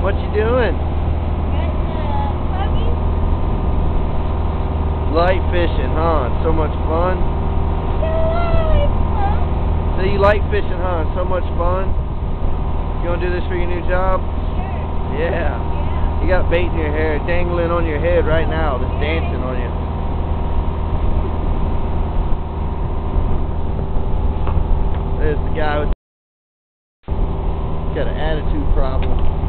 What you doing? Light fishing, huh? It's so much fun. So you like fishing, huh? It's so much fun. You want to do this for your new job? Sure. Yeah. You got bait in your hair, dangling on your head right now, just dancing on you. There's the guy with got an attitude problem.